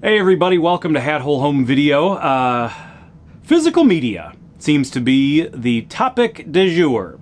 Hey everybody, welcome to Hat Hole Home Video. Physical media seems to be the topic du jour.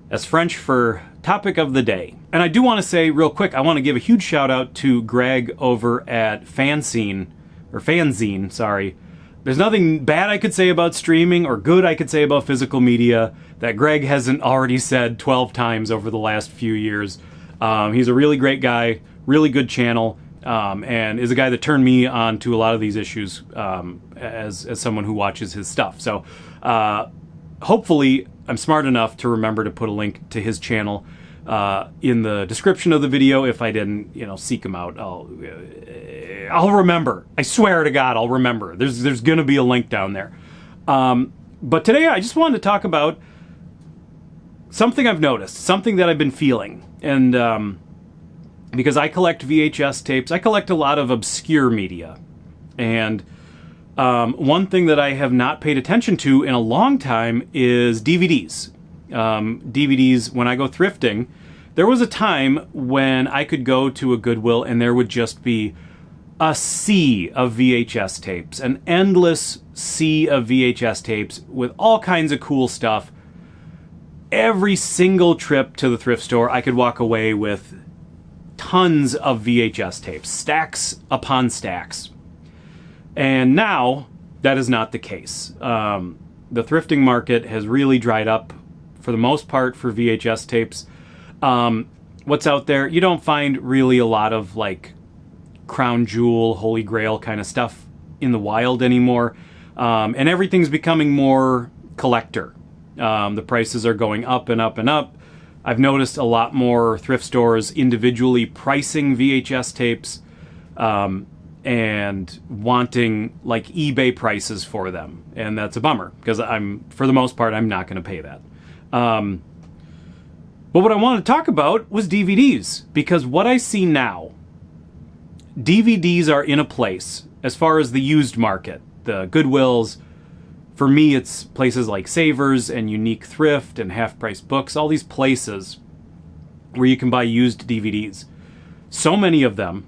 That's French for topic of the day. And I do want to say real quick, I want to give a huge shout out to Greg over at Fanzine. There's nothing bad I could say about streaming or good I could say about physical media that Greg hasn't already said 12 times over the last few years. He's a really great guy, really good channel. And is a guy that turned me on to a lot of these issues as someone who watches his stuff. So hopefully I'm smart enough to remember to put a link to his channel in the description of the video. If I didn't, seek him out, I'll remember. I swear to God, I'll remember. There's going to be a link down there. But today I just wanted to talk about something I've noticed, something that I've been feeling, and because I collect VHS tapes, I collect a lot of obscure media. And one thing that I have not paid attention to in a long time is DVDs. DVDs, when I go thrifting, there was a time when I could go to a Goodwill and there would just be a sea of VHS tapes, an endless sea of VHS tapes with all kinds of cool stuff. Every single trip to the thrift store, I could walk away with tons of VHS tapes, stacks upon stacks. And now, that is not the case. The thrifting market has really dried up, for the most part, for VHS tapes. What's out there? You don't find really a lot of, like, crown jewel, holy grail kind of stuff in the wild anymore. And everything's becoming more collector. The prices are going up and up and up. I've noticed a lot more thrift stores individually pricing VHS tapes and wanting like eBay prices for them. And that's a bummer because for the most part, I'm not going to pay that. But what I wanted to talk about was DVDs, because what I see now, DVDs are in a place as far as the used market, the Goodwills. For me, it's places like Savers and Unique Thrift and Half Price Books, all these places where you can buy used DVDs. So many of them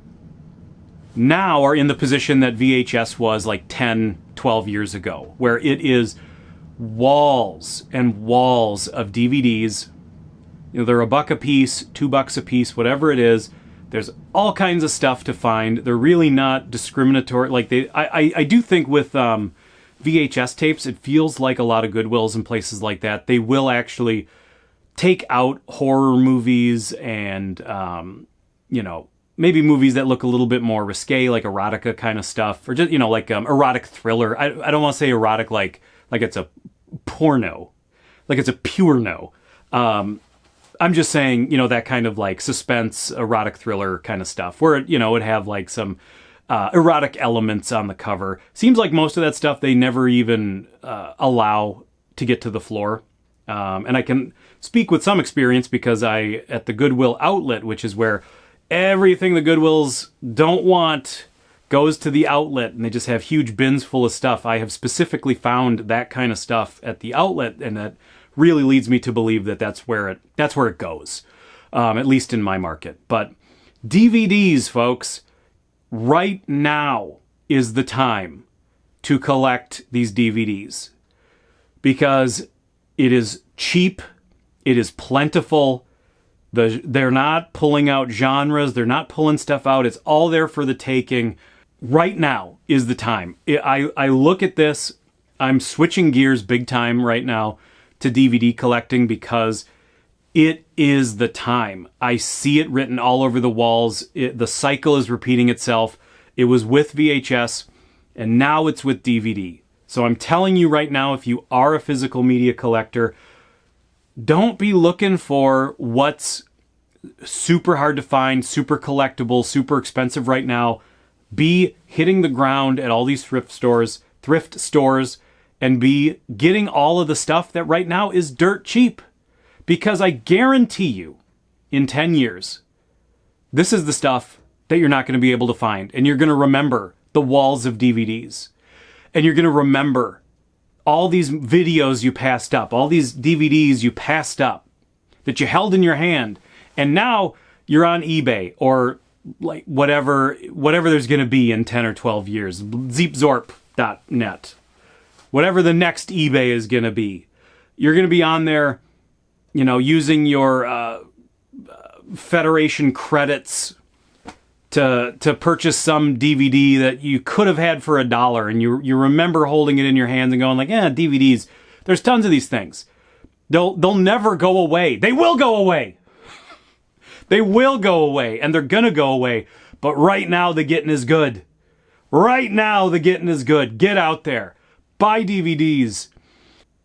now are in the position that VHS was like 10, 12 years ago, where it is walls and walls of DVDs. They're $1 a piece, $2 a piece, whatever it is. There's all kinds of stuff to find. They're really not discriminatory. Like I do think with VHS tapes, it feels like a lot of Goodwills and places like that, they will actually take out horror movies and, maybe movies that look a little bit more risque, like erotica kind of stuff, or just, like erotic thriller. I don't want to say erotic like it's a porno, like it's a pure no. I'm just saying, that kind of like suspense, erotic thriller kind of stuff, where it would have like some erotic elements on the cover. Seems like most of that stuff they never even allow to get to the floor. And I can speak with some experience because at the Goodwill outlet, which is where everything the Goodwills don't want goes to the outlet, and they just have huge bins full of stuff. I have specifically found that kind of stuff at the outlet, and that really leads me to believe that that's where it goes, at least in my market. But DVDs, folks, right now is the time to collect these DVDs because it is cheap, it is plentiful. They're not pulling out genres, they're not pulling stuff out, it's all there for the taking. Right now is the time. I look at this, I'm switching gears big time right now to DVD collecting because it is the time. I see it written all over the walls. The cycle is repeating itself. It was with VHS, and now it's with DVD. So I'm telling you right now, if you are a physical media collector, don't be looking for what's super hard to find, super collectible, super expensive right now. Be hitting the ground at all these thrift stores, and be getting all of the stuff that right now is dirt cheap. Because I guarantee you, in 10 years, this is the stuff that you're not going to be able to find. And you're going to remember the walls of DVDs. And you're going to remember all these videos you passed up, all these DVDs you passed up, that you held in your hand. And now you're on eBay or like whatever there's going to be in 10 or 12 years, zeepzorp.net, whatever the next eBay is going to be. You're going to be on there, using your Federation credits to purchase some DVD that you could have had for $1, and you remember holding it in your hands and going like, DVDs. There's tons of these things. They'll never go away. They will go away. They will go away, and they're gonna go away. But right now, the getting is good. Right now, the getting is good. Get out there, buy DVDs.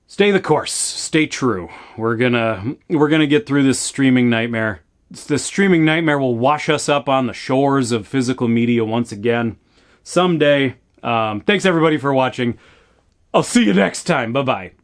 Stay the course. Stay true. We're gonna get through this streaming nightmare. The streaming nightmare will wash us up on the shores of physical media once again someday. Thanks everybody for watching. I'll see you next time. Bye-bye.